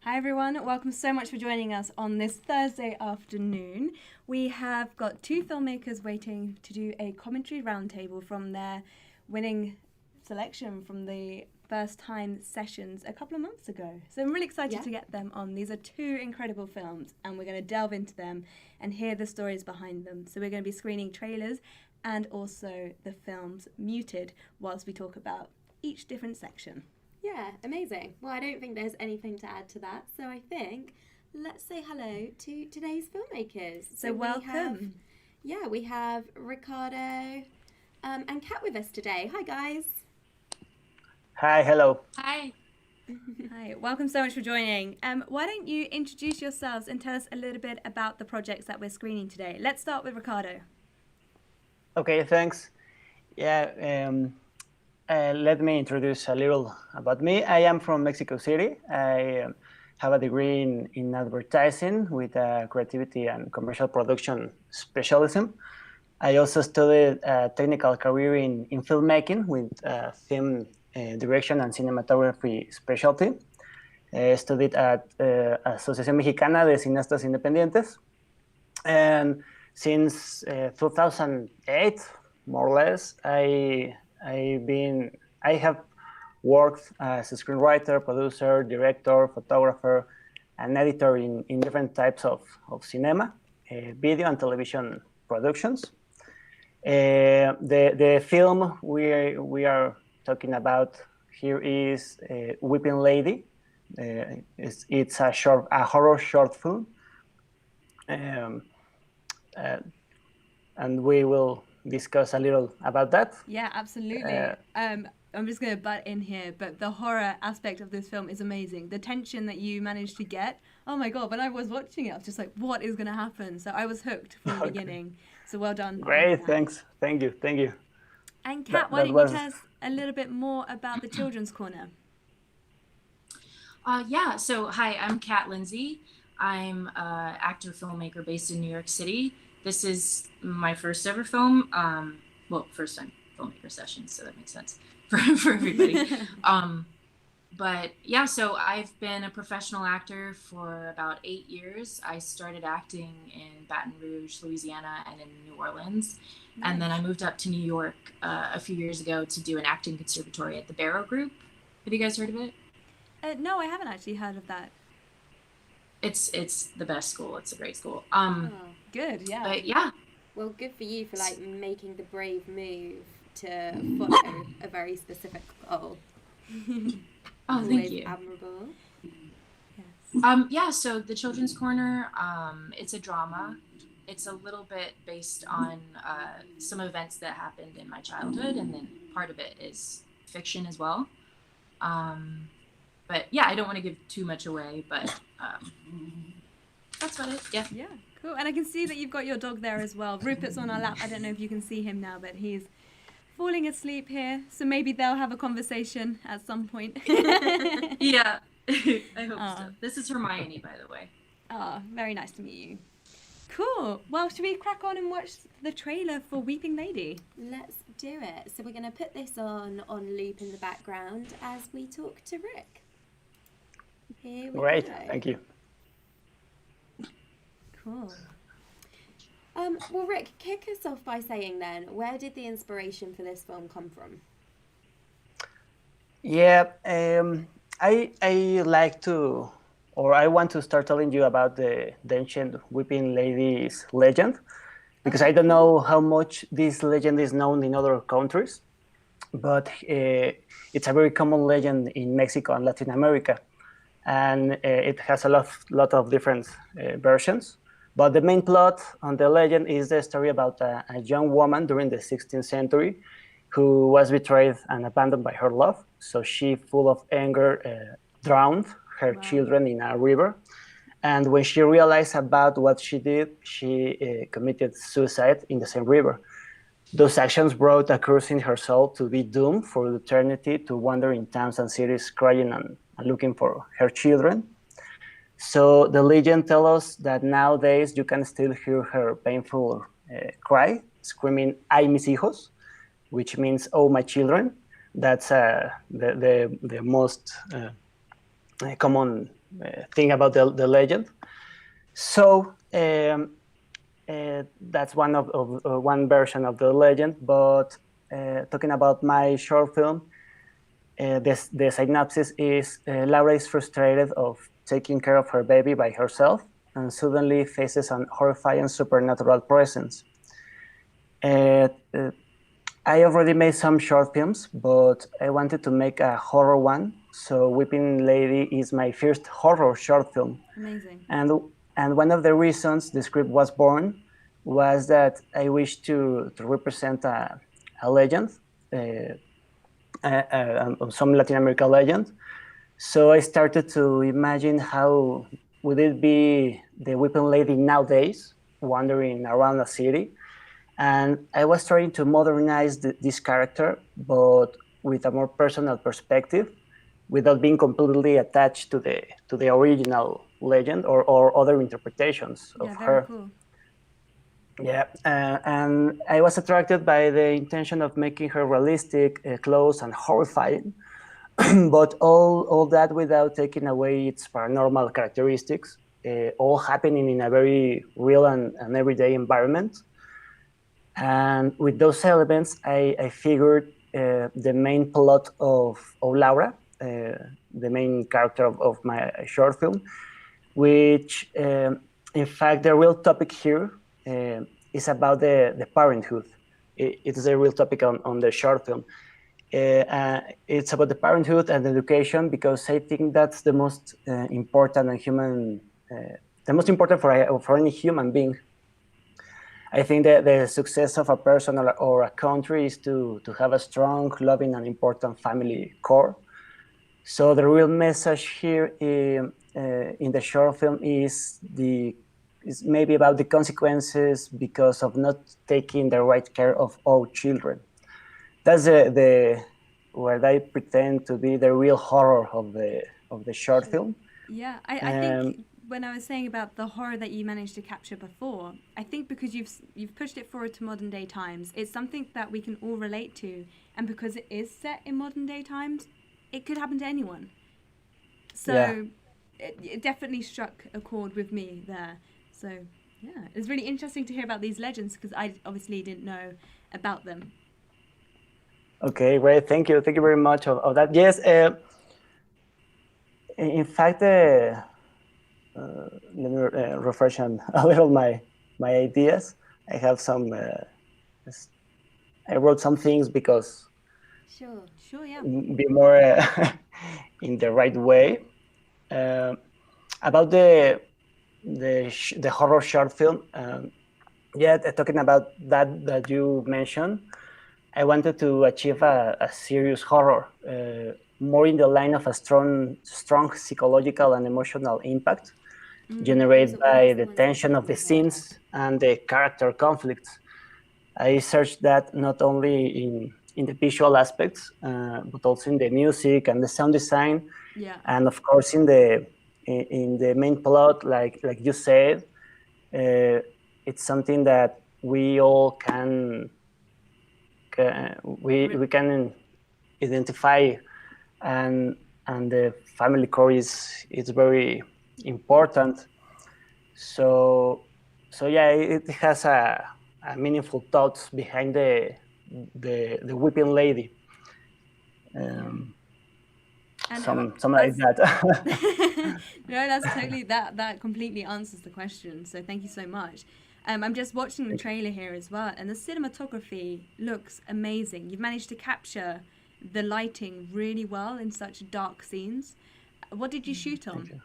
Hi everyone, welcome so much for joining us on this Thursday afternoon. We have got two filmmakers waiting to do a commentary roundtable from their winning selection from the first time sessions a couple of months ago. So I'm really excited to get them on. These are two incredible films and we're going to delve into them and hear the stories behind them. So we're going to be screening trailers and also the films muted whilst we talk about each different section. Yeah, amazing. Well, I don't think there's anything to add to that. So I think let's say hello to today's filmmakers. So welcome. We have Ricardo and Kat with us today. Hi, guys. Hi, hello. Hi. Hi, welcome so much for joining. Why don't you introduce yourselves and tell us a little bit about the projects that we're screening today. Let's start with Ricardo. Okay, thanks. Let me introduce a little about me. I am from Mexico City. I have a degree in advertising with a creativity and commercial production specialism. I also studied a technical career in filmmaking with film direction and cinematography specialty. I studied at Asociación Mexicana de Cineastas Independientes. And since 2008, more or less, I have worked as a screenwriter, producer, director, photographer, and editor in different types of cinema, video and television productions. The film we are talking about here is Weeping Lady. It's a horror short film, and we will discuss a little about that. Yeah, absolutely. I'm just going to butt in here, but the horror aspect of this film is amazing. The tension that you managed to get, oh my God, when I was watching it, I was just like, what is going to happen? So I was hooked from the beginning. So well done. Great, thanks. Thank you. And Kat, why don't you tell us a little bit more about the Children's Corner? So hi, I'm Kat Lindsay. I'm an actor filmmaker based in New York City. This is my first ever film. First time filmmaker session, so that makes sense for everybody. So I've been a professional actor for about 8 years. I started acting in Baton Rouge, Louisiana, and in New Orleans. Nice. And then I moved up to New York a few years ago to do an acting conservatory at the Barrow Group. Have you guys heard of it? No, I haven't actually heard of that. It's the best school. It's a great school. Good, yeah. But yeah. Well, good for you for making the brave move to follow a very specific goal. Thank you. Admirable. Yes. So the Children's Corner, it's a drama. It's a little bit based on some events that happened in my childhood, and then part of it is fiction as well. But yeah, I don't want to give too much away, but that's about it. Yeah. Yeah, cool. And I can see that you've got your dog there as well. Rupert's on our lap. I don't know if you can see him now, but he's falling asleep here. So maybe they'll have a conversation at some point. Yeah, I hope so. This is Hermione, by the way. Very nice to meet you. Cool. Well, should we crack on and watch the trailer for Weeping Lady? Let's do it. So we're going to put this on loop in the background as we talk to Rick. Here we Great, go. Thank you. Cool. Well, Rick, kick us off by saying then, where did the inspiration for this film come from? Yeah, I want to start telling you about the ancient Weeping Lady's legend, because I don't know how much this legend is known in other countries, but it's a very common legend in Mexico and Latin America, and it has a lot of different versions. But the main plot on the legend is the story about a young woman during the 16th century who was betrayed and abandoned by her love. So she, full of anger, drowned her children in a river. And when she realized about what she did, she committed suicide in the same river. Those actions brought a curse in her soul to be doomed for eternity to wander in towns and cities crying and looking for her children. So the legend tells us that nowadays you can still hear her painful cry, screaming, "Ay, mis hijos," which means, "Oh, my children." That's the most common thing about the legend. So that's one version of the legend. But talking about my short film, the synopsis is Laura is frustrated of taking care of her baby by herself and suddenly faces an horrifying supernatural presence. I already made some short films, but I wanted to make a horror one. So Weeping Lady is my first horror short film. Amazing. And one of the reasons the script was born was that I wished to represent a legend, some Latin American legend. So I started to imagine how would it be the Weeping Lady nowadays, wandering around a city. And I was trying to modernize this character, but with a more personal perspective, without being completely attached to the original legend or other interpretations of her. Cool. Yeah, and I was attracted by the intention of making her realistic, close, and horrifying, but all that without taking away its paranormal characteristics, all happening in a very real and everyday environment. And with those elements, I figured the main plot of Laura, the main character of my short film, which in fact the real topic here is about the parenthood. It is a real topic on the short film. It's about the parenthood and education, because I think that's the most important the most important for any human being. I think that the success of a person or a country is to have a strong, loving, and important family core. So the real message here in the short film is maybe about the consequences because of not taking the right care of all children. That's what I pretend to be the real horror of the short film. Yeah, I think when I was saying about the horror that you managed to capture before, I think because you've pushed it forward to modern day times, it's something that we can all relate to, and because it is set in modern day times, it could happen to anyone. So it definitely struck a chord with me there. So yeah, it's really interesting to hear about these legends, because I obviously didn't know about them. Okay, great. Thank you very much of that. Yes, in fact, let me refresh a little my ideas. I have some. I wrote some things because Sure, yeah. be more in the right way. About the horror short film. Talking about that you mentioned, I wanted to achieve a serious horror, more in the line of a strong psychological and emotional impact generated by the tension of the scenes and the character conflicts. I searched that not only in the visual aspects, but also in the music and the sound design, and of course in the main plot, like you said. It's something that we all can we can identify, and the family core is very important. So yeah, it has a meaningful thoughts behind the Weeping Lady. Some like that. No, that's totally that completely answers the question. So thank you so much. I'm just watching the trailer here as well, and the cinematography looks amazing. You've managed to capture the lighting really well in such dark scenes. What did you shoot on?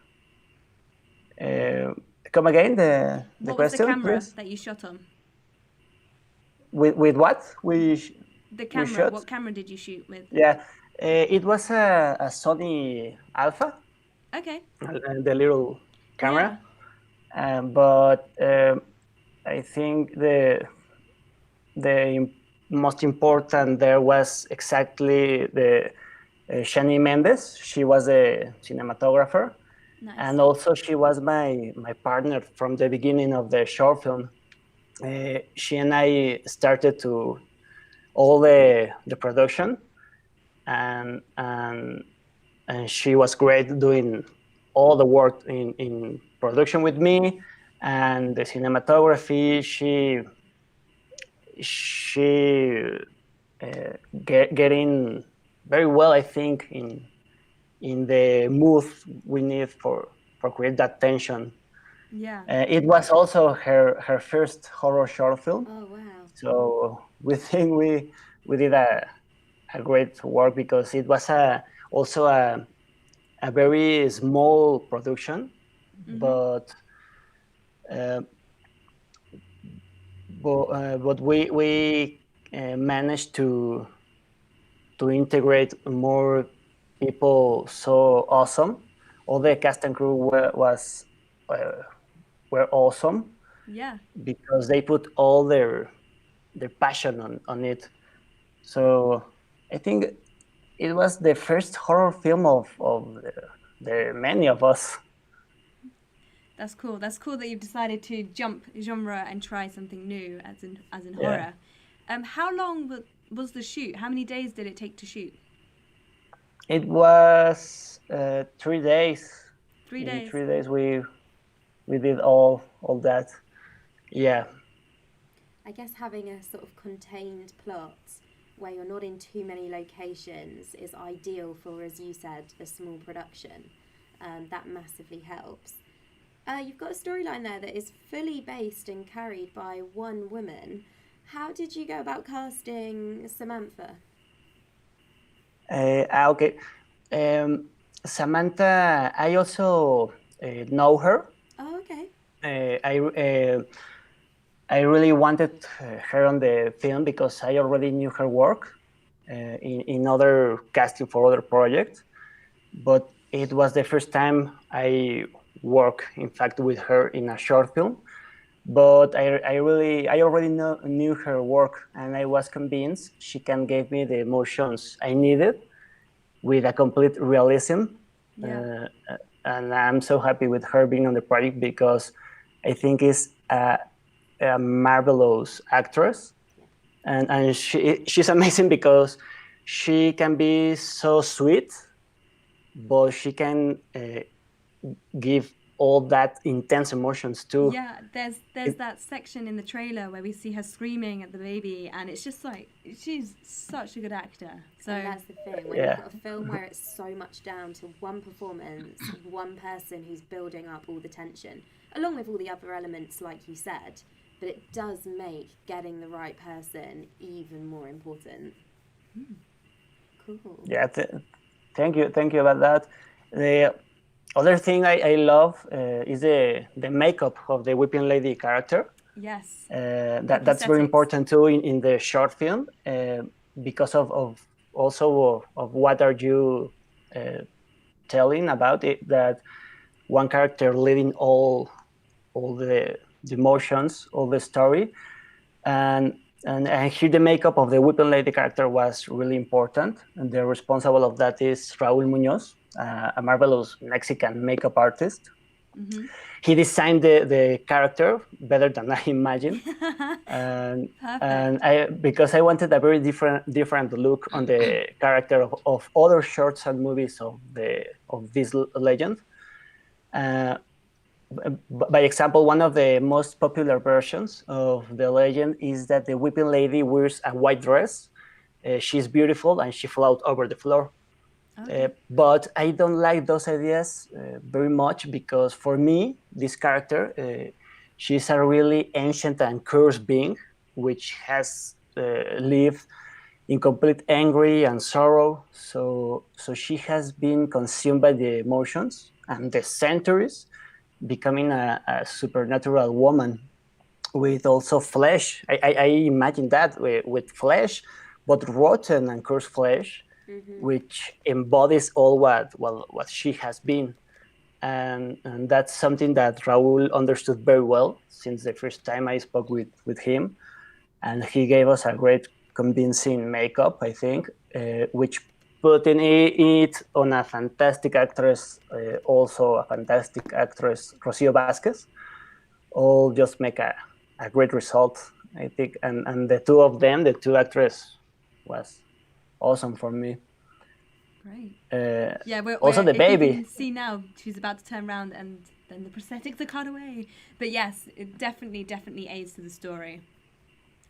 Come again, the what question, was the camera please? that you shot on? With what? The camera. What camera did you shoot with? Yeah, it was a Sony Alpha. Okay. The little camera. Yeah. But I think the most important there was exactly the Shani Mendes. She was a cinematographer. Nice. And also she was my partner from the beginning of the short film. She and I started to all the production, and she was great doing all the work in production with me, and the cinematography. She getting very well, I think, in the mood we need for create that tension. Yeah. It was also her first horror short film. Oh wow. So we think we did a great work, because it was also a very small production, but uh, but we managed to integrate more people so awesome. All the cast and crew were awesome, Yeah. because they put all their passion on it. So I think it was the first horror film of the many of us. That's cool. That's cool that you've decided to jump genre and try something new, as in Yeah. horror. How long was the shoot? How many days did it take to shoot? It was 3 days. 3 In days. 3 days we did all that. Yeah. I guess having a sort of contained plot where you're not in too many locations is ideal for, as you said, a small production. That massively helps. You've got a storyline there that is fully based and carried by one woman. How did you go about casting Samantha? Okay. Samantha, I also know her. Oh, okay. I really wanted her on the film because I already knew her work in other casting for other projects, but it was the first time I worked, in fact, with her in a short film. But I already knew her work, and I was convinced she can give me the emotions I needed with a complete realism. Yeah. And I'm so happy with her being on the project, because I think it's a marvelous actress, and she's amazing because she can be so sweet, but she can give all that intense emotions too. Yeah, there's that section in the trailer where we see her screaming at the baby, and it's just like, she's such a good actor. So And that's the thing, when Yeah. you've got a film where it's so much down to one performance, one person who's building up all the tension, along with all the other elements, like you said, but it does make getting the right person even more important. Cool. Yeah, thank you about that. The other thing I love is the makeup of the Weeping Lady character. yes, That's very prosthetics. important too in the short film, because of also of what are you telling about it, that one character leading all the emotions, all the story, and here the makeup of the Weapon Lady character was really important, and the responsible of that is Raúl Muñoz, a marvelous Mexican makeup artist. Mm-hmm. He designed the character better than I imagined, and Perfect. because I wanted a very different look on the character of other shorts and movies of this legend. By example, one of the most popular versions of the legend is that the Weeping Lady wears a white dress. She's beautiful and she floats over the floor. Okay. But I don't like those ideas very much, because for me, this character, she's a really ancient and cursed being, which has lived in complete anger and sorrow. So she has been consumed by the emotions and the centuries, becoming a supernatural woman with also flesh. I imagine that with flesh, but rotten and cursed flesh, which embodies all what she has been. And that's something that Raúl understood very well since the first time I spoke with him. And he gave us a great convincing makeup, I think, which putting it on a fantastic actress, also a fantastic actress, Rocio Vasquez, all just make a great result, I think. And the two of them, the two actresses, was awesome for me. Great. Uh, Yeah, Also the if you baby. can see now, she's about to turn around and then the prosthetics are cut away. But yes, it definitely aids to the story.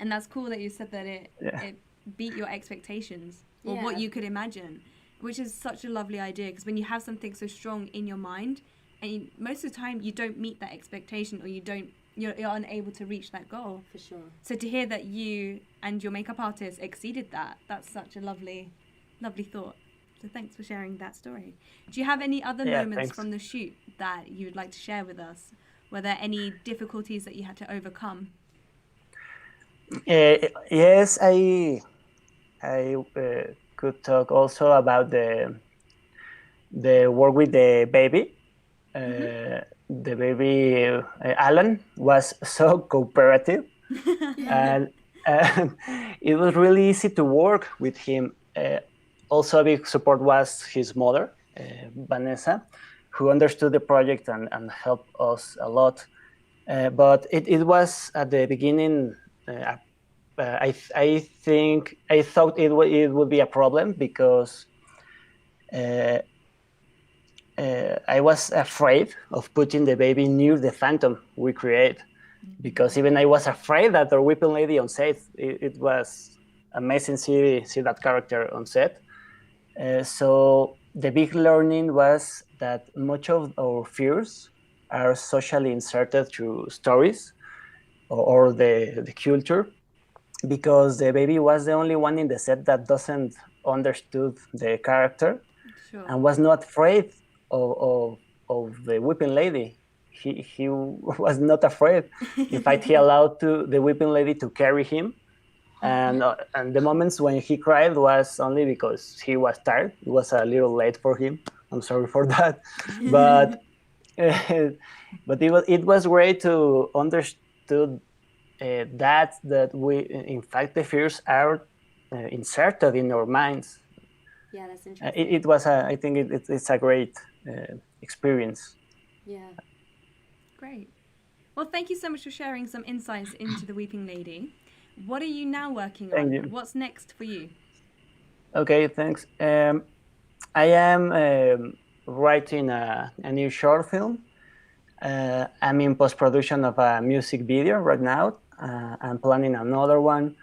And that's cool that you said that it beat your expectations or what you could imagine, which is such a lovely idea, because when you have something so strong in your mind, and most of the time you don't meet that expectation, or you're unable to reach that goal. For sure. So to hear that you and your makeup artist exceeded that's such a lovely thought. So thanks for sharing that story. Do you have any other moments thanks. from the shoot that you would like to share with us? Were there any difficulties that you had to overcome? Yes, I could talk also about the work with the baby. The baby Alan was so cooperative, and it was really easy to work with him. Also, a big support was his mother, Vanessa, who understood the project and helped us a lot. But it was at the beginning. I thought it would be a problem because I was afraid of putting the baby near the phantom we create, because even I was afraid that our weeping lady on set. It was amazing see that character on set. So the big learning was that much of our fears are socially inserted through stories or the culture, because the baby was the only one in the set that doesn't understood the character. Sure. And was not afraid of the weeping lady. He was not afraid. In fact, he allowed the weeping lady to carry him. And the moments when he cried was only because he was tired. It was a little late for him. I'm sorry for that. But but it was great to understood that we, in fact, the fears are inserted in our minds. Yeah, that's interesting. I think it's a great experience. Yeah. Great. Well, thank you so much for sharing some insights into the Weeping Lady. What are you now working on? Thank you. What's next for you? Okay, thanks. I am writing a new short film. I'm in post-production of a music video right now. I'm planning another one.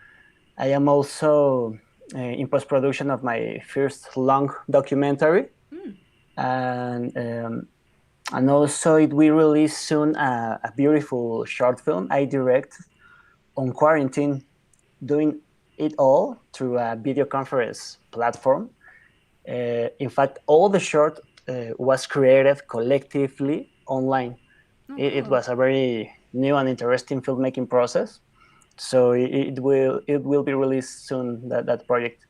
I am also in post-production of my first long documentary. And also it will release soon a beautiful short film I direct on quarantine, doing it all through a video conference platform. In fact, all the short was created collectively online. It was a very new and interesting filmmaking process. So it will be released soon, that project.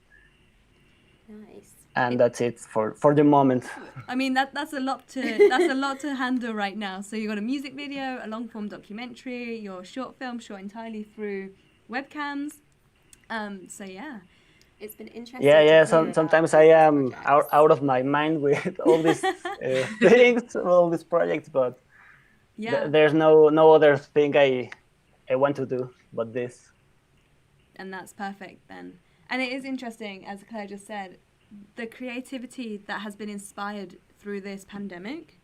Nice. And that's it for the moment. I mean, that's a lot to handle right now. So you got a music video, a long form documentary, your short film shot entirely through webcams. So yeah, it's been interesting. Yeah. Sometimes I am out of my mind with all these things, all these projects, but there's no other thing I want to do but this. And that's perfect then. And it is interesting, as Claire just said, the creativity that has been inspired through this pandemic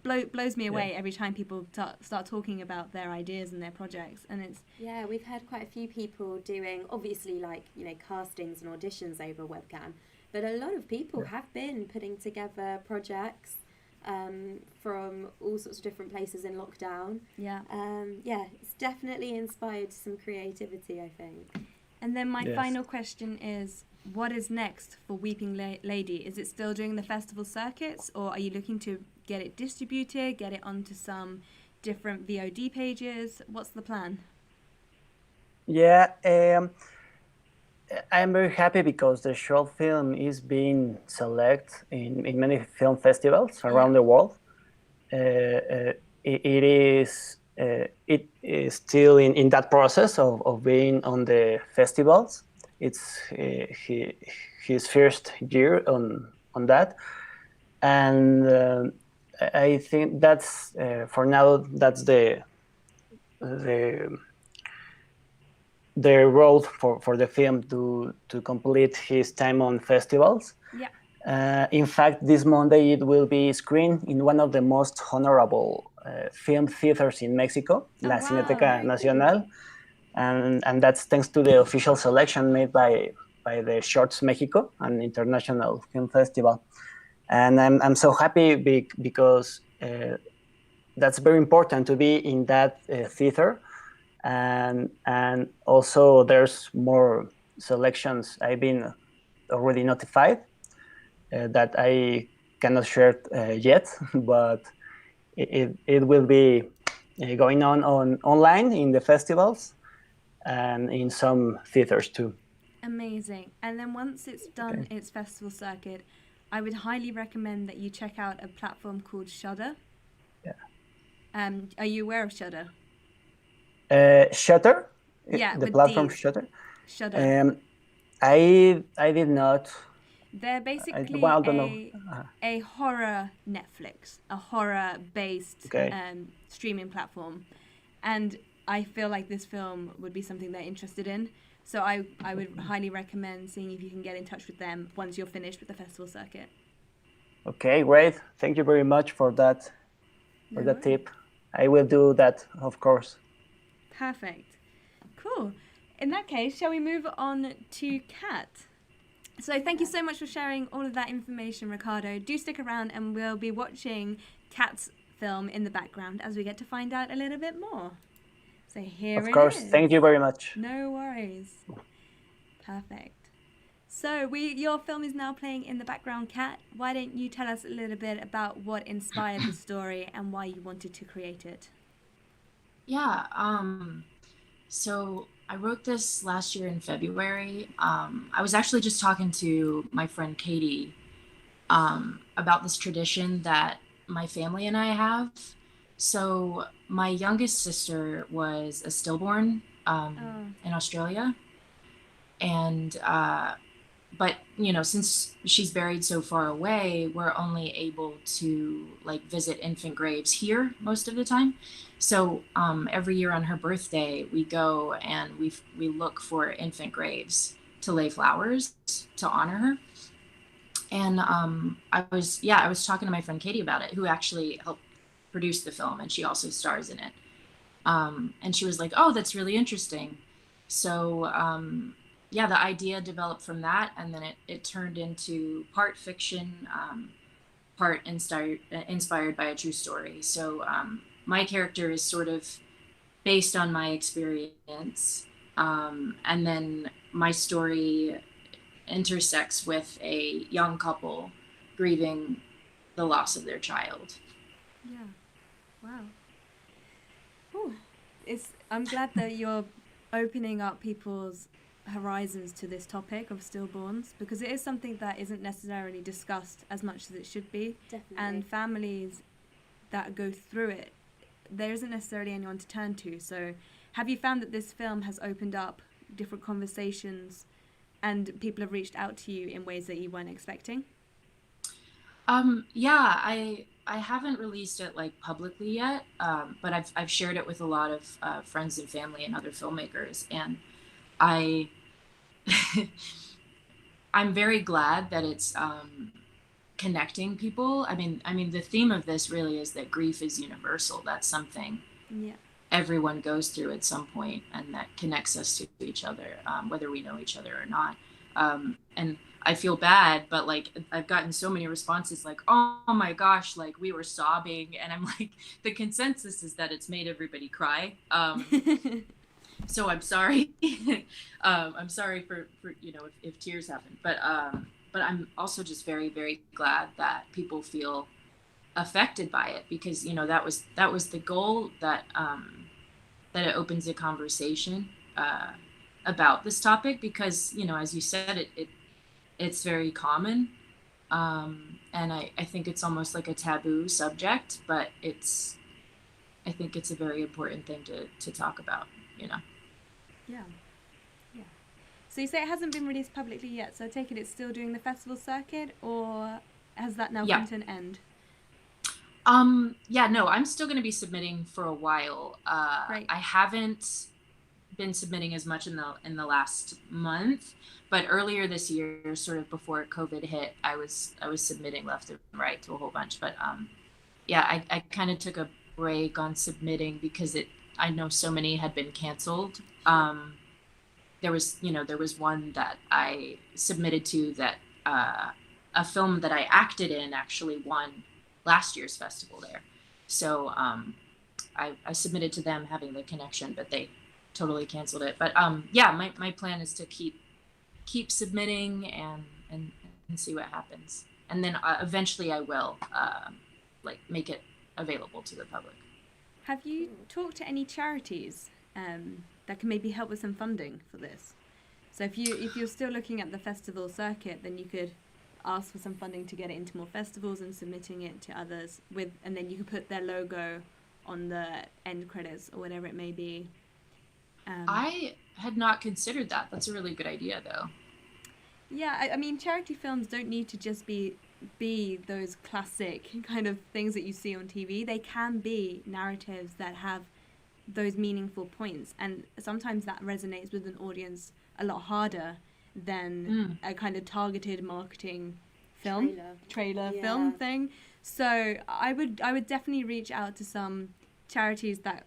blows me away every time people start talking about their ideas and their projects. And it's we've had quite a few people doing, obviously, like, you know, castings and auditions over webcam, but a lot of people have been putting together projects from all sorts of different places in lockdown. It's definitely inspired some creativity, I think. And then my final question is, what is next for Weeping Lady? Is it still doing the festival circuits, or are you looking to get it distributed, get it onto some different VOD pages? What's the plan? I'm very happy because the short film is being selected in many film festivals around the world. It is still in that process of being on the festivals. It's his first year on that, and I think that's for now that's the road for the film to complete his time on festivals. In fact, this Monday it will be screened in one of the most honorable film theaters in Mexico, La Cineteca Nacional, and that's thanks to the official selection made by the Shorts Mexico, an international film festival. And I'm so happy because that's very important to be in that theater, and also there's more selections. I've been already notified that I cannot share yet, but it will be going on online in the festivals and in some theaters too. Amazing. And then once it's done its festival circuit, I would highly recommend that you check out a platform called Shudder. Yeah. Are you aware of Shudder? Shutter? Yeah, the with platform Ds. Shutter. Shudder. I did not. They're basically I don't know. a horror Netflix, a horror-based streaming platform, and I feel like this film would be something they're interested in. So I would highly recommend seeing if you can get in touch with them once you're finished with the festival circuit. Okay, great. Thank you very much for that tip. I will do that, of course. Perfect. Cool. In that case, shall we move on to Kat? So thank you so much for sharing all of that information, Ricardo. Do stick around and we'll be watching Kat's film in the background as we get to find out a little bit more. So here it is. Of course. Thank you very much. No worries. Perfect. So your film is now playing in the background, Kat. Why don't you tell us a little bit about what inspired the story and why you wanted to create it? Yeah. So I wrote this last year in February. I was actually just talking to my friend Katie about this tradition that my family and I have. So my youngest sister was a stillborn in Australia. And, but, you know, since she's buried so far away, we're only able to like visit infant graves here most of the time. So every year on her birthday, we go and we look for infant graves to lay flowers to honor her. And I was talking to my friend Katie about it, who actually helped produce the film, and she also stars in it. And she was like, "Oh, that's really interesting." So the idea developed from that, and then it turned into part fiction, part inspired by a true story. So my character is sort of based on my experience, and then my story intersects with a young couple grieving the loss of their child. Yeah. Wow. Ooh. I'm glad that you're opening up people's horizons to this topic of stillborns, because it is something that isn't necessarily discussed as much as it should be. Definitely. And families that go through it, there isn't necessarily anyone to turn to. So have you found that this film has opened up different conversations and people have reached out to you in ways that you weren't expecting? I haven't released it like publicly yet, but I've shared it with a lot of friends and family and other filmmakers, and I'm very glad that it's connecting people. I mean, the theme of this really is that grief is universal. That's something everyone goes through at some point, and that connects us to each other, whether we know each other or not. And I feel bad, but like I've gotten so many responses like, "Oh my gosh, like we were sobbing," and I'm like, the consensus is that it's made everybody cry. So I'm sorry. I'm sorry for you know if tears happen, but I'm also just very, very glad that people feel affected by it, because you know that was the goal, that it opens a conversation about this topic, because you know, as you said, it's very common, and I think it's almost like a taboo subject, but I think it's a very important thing to talk about, you know. Yeah. So you say it hasn't been released publicly yet, so I take it it's still doing the festival circuit, or has that now come to an end? No, I'm still going to be submitting for a while. Right. I haven't been submitting as much in the last month, but earlier this year, sort of before COVID hit, I was submitting left and right to a whole bunch. But yeah, I kind of took a break on submitting because I know so many had been canceled. There was one that I submitted to that a film that I acted in actually won last year's festival there. So I submitted to them having the connection, but they totally canceled it. But yeah, my plan is to keep submitting and see what happens. And then eventually I will like make it available to the public. Have you talked to any charities that can maybe help with some funding for this? So if you're still looking at the festival circuit, then you could ask for some funding to get it into more festivals and submitting it to others and then you could put their logo on the end credits or whatever it may be. I had not considered that. That's a really good idea, though. Yeah, I mean, charity films don't need to just be those classic kind of things that you see on TV. They can be narratives that have those meaningful points, and sometimes that resonates with an audience a lot harder than a kind of targeted marketing film trailer film thing. So I would definitely reach out to some charities that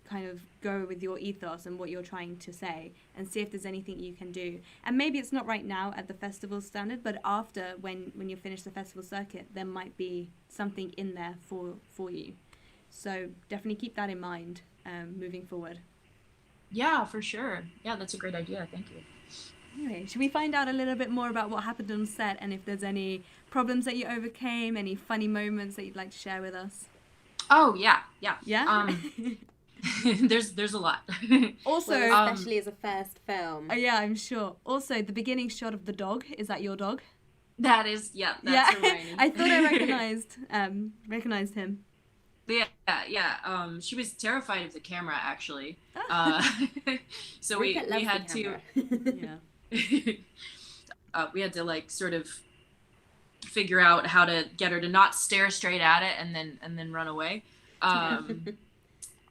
kind of go with your ethos and what you're trying to say and see if there's anything you can do. And maybe it's not right now at the festival standard, but after when you finish the festival circuit, there might be something in there for you. So definitely keep that in mind moving forward. Yeah, for sure. Yeah, that's a great idea. Thank you. Anyway, should we find out a little bit more about what happened on set and if there's any problems that you overcame, any funny moments that you'd like to share with us? Oh, yeah. Yeah? There's a lot. Also, especially as a first film. Yeah, I'm sure. Also, the beginning shot of the dog, is that your dog? That is, that's Hermione. I thought I recognized him. Yeah. She was terrified of the camera, actually. So we had to we had to like sort of figure out how to get her to not stare straight at it and then run away.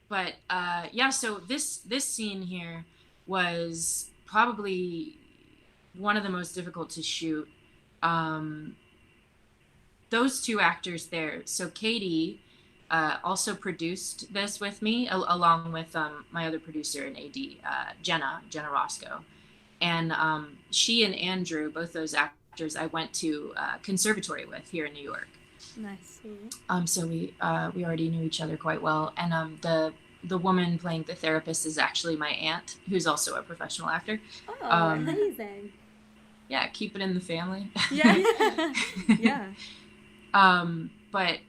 But so this scene here was probably one of the most difficult to shoot. Those two actors there. So Katie also produced this with me, along with my other producer and AD, Jenna Roscoe. And she and Andrew, both those actors, I went to conservatory with here in New York. Nice. So we already knew each other quite well. And the woman playing the therapist is actually my aunt, who's also a professional actor. Oh, amazing. Yeah, keep it in the family. Yeah. Yeah. But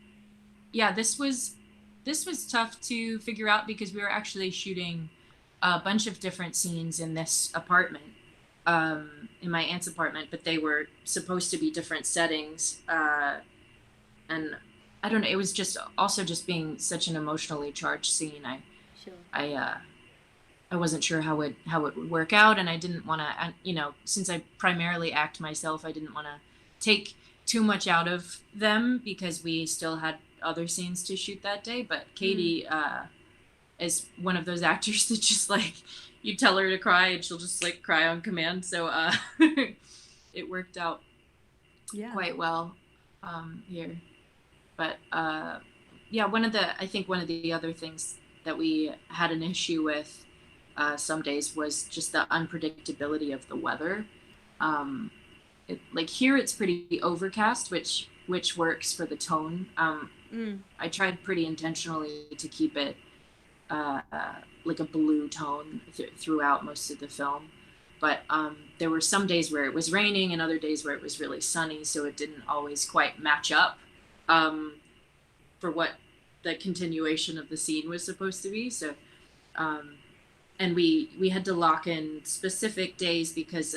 yeah, this was tough to figure out because we were actually shooting a bunch of different scenes in this apartment, in my aunt's apartment, but they were supposed to be different settings. And I don't know, it was just being such an emotionally charged scene. I wasn't sure how it would work out, and I didn't want to, since I primarily act myself, I didn't want to take too much out of them because we still had other scenes to shoot that day. But Katie is one of those actors that just like, you tell her to cry and she'll just like cry on command. So it worked out quite well here. But one of the other things that we had an issue with some days was just the unpredictability of the weather. Like here it's pretty overcast, which works for the tone. I tried pretty intentionally to keep it like a blue tone throughout most of the film. But there were some days where it was raining and other days where it was really sunny, so it didn't always quite match up for what the continuation of the scene was supposed to be. So, and we had to lock in specific days because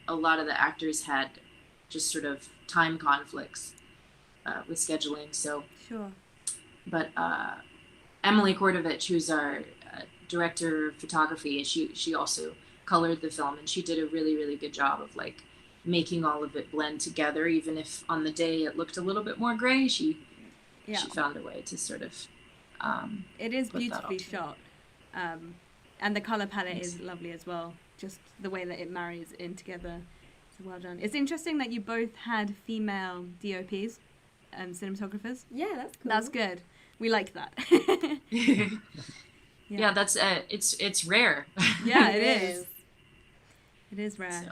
a lot of the actors had just sort of time conflicts with scheduling. So, sure. But Emily Kordovich, who's our director of photography, she also colored the film, and she did a really, really good job of like making all of it blend together. Even if on the day it looked a little bit more gray, she found a way to sort of it is beautifully shot. And the color palette is lovely as well. Just the way that it marries in together. So well done. It's interesting that you both had female DOPs, cinematographers. Yeah, that's cool. That's good. We like that. Yeah, that's it's rare. Yeah, it is. It is rare.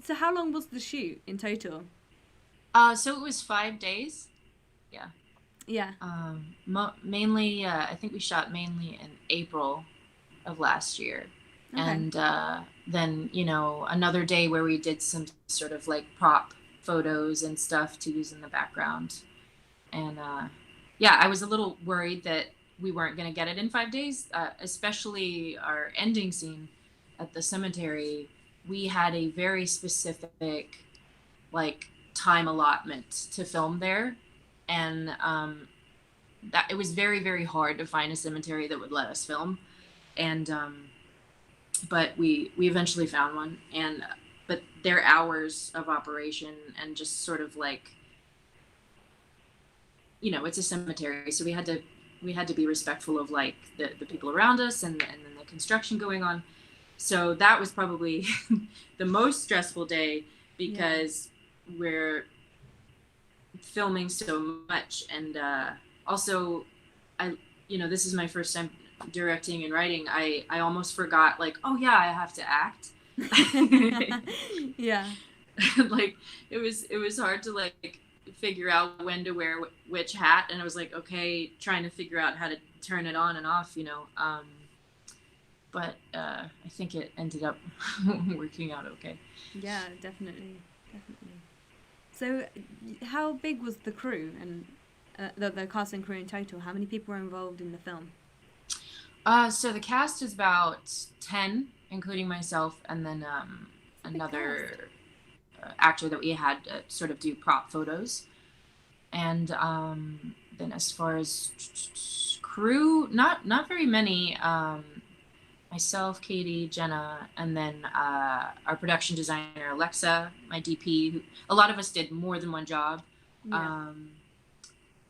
So how long was the shoot in total? So it was 5 days. Yeah. Yeah. Mainly, I think we shot mainly in April of last year. Okay. And then, you know, another day where we did some sort of like prop photos and stuff to use in the background. And yeah, I was a little worried that we weren't going to get it in 5 days, especially our ending scene at the cemetery. We had a very specific like time allotment to film there. And that it was very, very hard to find a cemetery that would let us film. And but we eventually found one. And but their hours of operation and just sort of like, you know, it's a cemetery, so we had to be respectful of like the people around us and then the construction going on. So that was probably the most stressful day because we're filming so much. And also, you know, this is my first time directing and writing. I almost forgot, like, oh yeah, I have to act. Yeah. Like it was hard to like figure out when to wear which hat, and I was like, okay, trying to figure out how to turn it on and off, you know. But I think it ended up working out okay. Yeah, definitely. So how big was the crew and the cast and crew in total? How many people were involved in the film? So the cast is about 10, including myself, and then another actor that we had sort of do prop photos. And then as far as crew, not very many. Myself, Katie, Jenna, and then our production designer, Alexa, my DP. Who, a lot of us did more than one job. Yeah.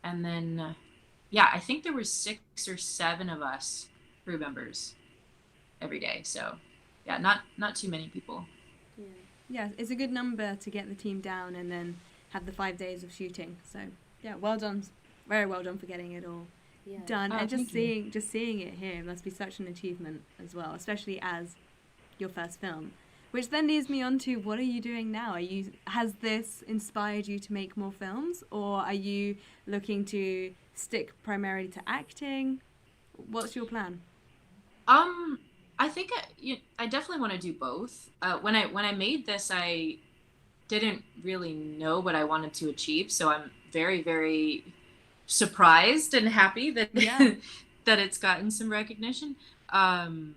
And then, yeah, I think there were 6 or 7 of us crew members every day. So, yeah, not too many people. Yeah, it's a good number to get the team down and then have the 5 days of shooting. So, yeah, well done, very well done for getting it all done. And just seeing it here must be such an achievement as well, especially as your first film. Which then leads me on to, what are you doing now? Has this inspired you to make more films, or are you looking to stick primarily to acting? What's your plan? I think I definitely want to do both. When I made this, I didn't really know what I wanted to achieve, so I'm very, very surprised and happy that that it's gotten some recognition. And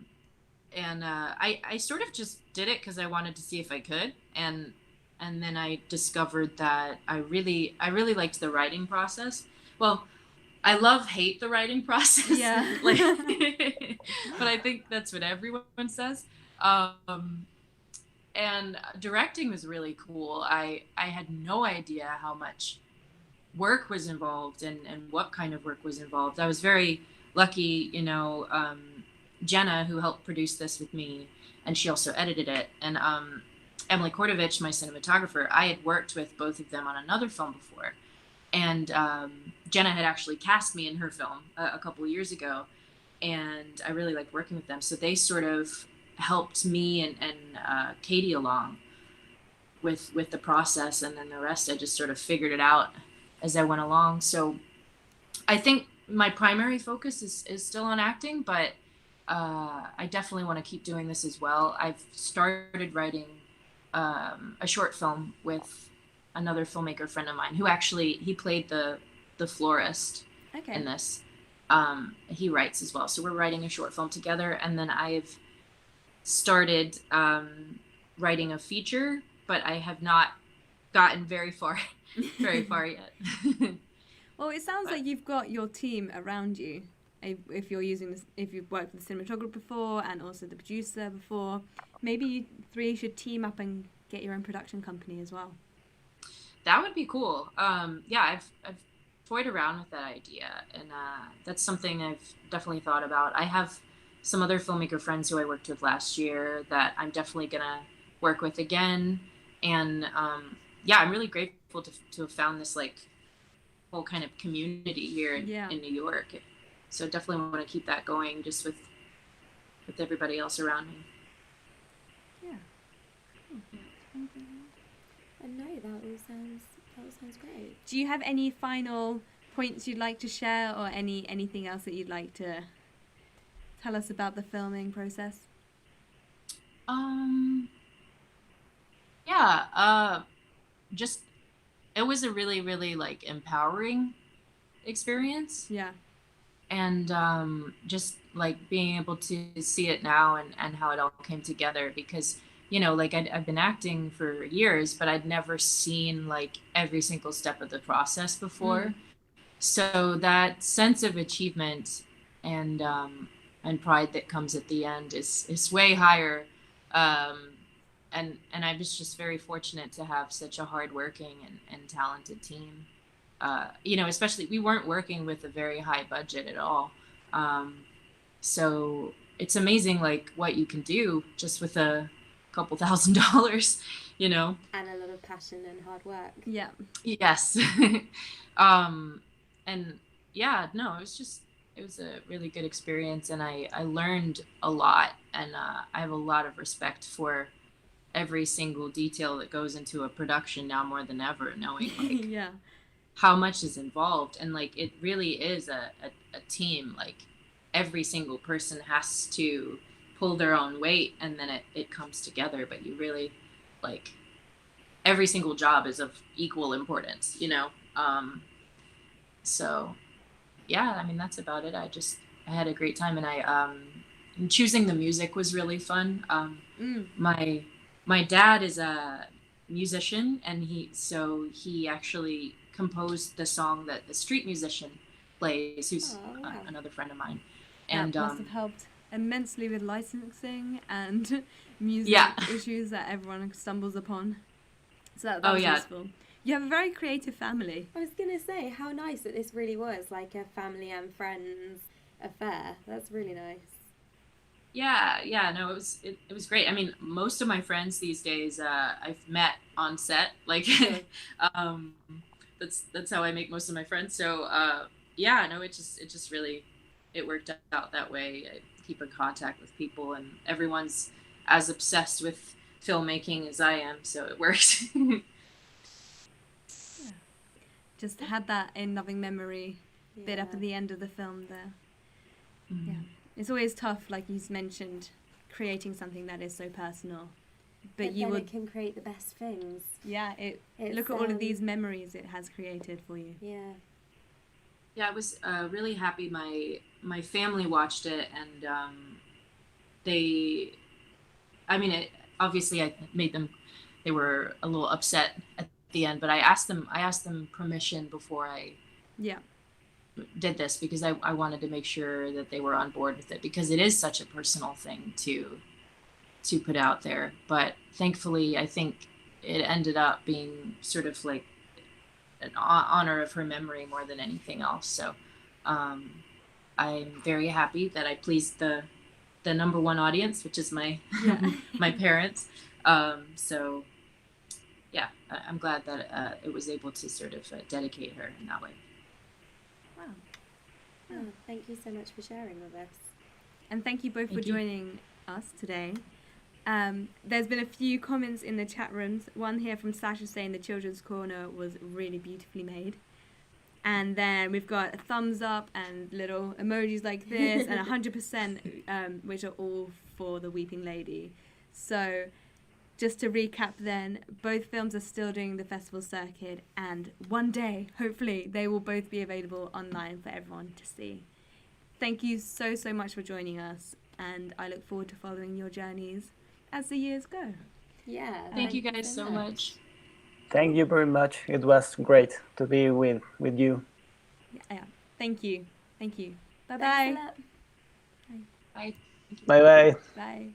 I sort of just did it because I wanted to see if I could, and then I discovered that I really liked the writing process. Well, I hate the writing process. Yeah. Like, but I think that's what everyone says. And directing was really cool. I had no idea how much work was involved and what kind of work was involved. I was very lucky, you know, Jenna, who helped produce this with me, and she also edited it, and Emily Kordovich, my cinematographer, I had worked with both of them on another film before. And Jenna had actually cast me in her film a couple of years ago, and I really liked working with them. So they sort of helped me and Katie along with the process, and then the rest I just sort of figured it out as I went along. So I think my primary focus is still on acting, but I definitely want to keep doing this as well. I've started writing a short film with another filmmaker friend of mine who actually, he played the florist in this. He writes as well. So we're writing a short film together, and then I've started writing a feature, but I have not gotten very far yet. Well, it sounds like you've got your team around you. If you've worked with the cinematographer before and also the producer before, maybe you 3 should team up and get your own production company as well. That would be cool. Yeah, I've toyed around with that idea, and that's something I've definitely thought about. I have some other filmmaker friends who I worked with last year that I'm definitely gonna work with again. And yeah, I'm really grateful to have found this like whole kind of community here in New York. So definitely want to keep that going just with everybody else around me. Yeah. No, that all sounds great. Do you have any final points you'd like to share, or anything else that you'd like to tell us about the filming process? Just it was a really, really like empowering experience. Yeah. And just like being able to see it now and how it all came together, because like I've been acting for years, but I'd never seen like every single step of the process before. So that sense of achievement and pride that comes at the end is way higher. And I was just very fortunate to have such a hardworking and talented team. Especially we weren't working with a very high budget at all. So it's amazing like what you can do just with a couple $1,000s, And a lot of passion and hard work. Yeah. Yes. And yeah, no, it was a really good experience, and I learned a lot, and I have a lot of respect for every single detail that goes into a production now more than ever, knowing like yeah. how much is involved. And like it really is a team. Like every single person has to pull their own weight, and then it comes together. But you really like every single job is of equal importance, so yeah, I mean that's about it. I had a great time, and and choosing the music was really fun. My dad is a musician, and he actually composed the song that the street musician plays, who's another friend of mine. And that must have helped immensely with licensing and music issues that everyone stumbles upon. So that was useful. You have a very creative family. I was going to say, how nice that this really was like a family and friends affair. That's really nice. Yeah, no, it was great. I mean, most of my friends these days, I've met on set. Like, that's how I make most of my friends. So, no, it just really, it worked out that way. I keep in contact with people, and everyone's as obsessed with filmmaking as I am, so it works. Just had that in loving memory bit up at the end of the film there. Mm-hmm. Yeah. It's always tough, like you mentioned, creating something that is so personal. But it can create the best things. Yeah, look at all of these memories it has created for you. Yeah. Yeah, I was really happy. My family watched it, and obviously I made them. They were a little upset at the end, but I asked them permission before I did this, because I wanted to make sure that they were on board with it, because it is such a personal thing to put out there. But thankfully, I think it ended up being sort of like an honor of her memory more than anything else. So I'm very happy that I pleased the number one audience, which is my my parents. So yeah, I'm glad that it was able to sort of dedicate her in that way. Wow. Oh, thank you so much for sharing with us. And thank you both for joining us today. There's been a few comments in the chat rooms. One here from Sasha saying the Children's Corner was really beautifully made. And then we've got a thumbs up and little emojis like this and 100%, which are all for the Weeping Lady. So just to recap then, both films are still doing the festival circuit, and one day, hopefully, they will both be available online for everyone to see. Thank you so much for joining us, and I look forward to following your journeys as the years go. Yeah. Thank you guys so much. Thank you very much. It was great to be with you. Yeah. Thank you. Bye-bye. Bye. Bye-bye. Bye.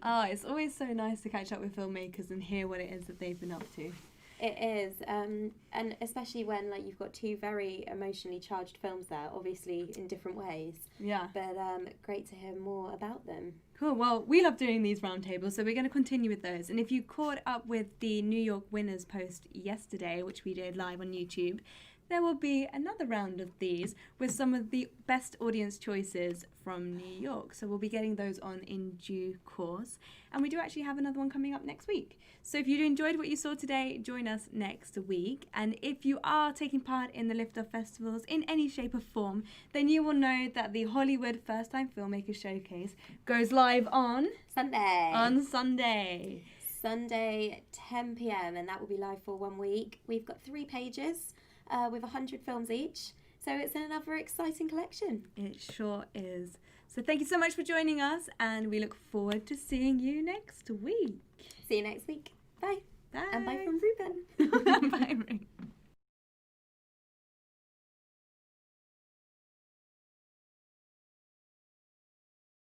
Oh, it's always so nice to catch up with filmmakers and hear what it is that they've been up to. It is, and especially when like you've got two very emotionally charged films there, obviously in different ways. Yeah. But great to hear more about them. Cool. Well, we love doing these roundtables, so we're going to continue with those. And if you caught up with the New York winners post yesterday, which we did live on YouTube, there will be another round of these with some of the best audience choices from New York. So we'll be getting those on in due course. And we do actually have another one coming up next week. So if you enjoyed what you saw today, join us next week. And if you are taking part in the Lift Off Festivals in any shape or form, then you will know that the Hollywood First Time Filmmaker Showcase goes live on Sunday. On Sunday. Sunday, 10 p.m. and that will be live for 1 week. We've got 3 pages. With 100 films each. So it's another exciting collection. It sure is. So thank you so much for joining us, and we look forward to seeing you next week. See you next week. Bye. Bye. And bye from Ruben. Bye, Ruben.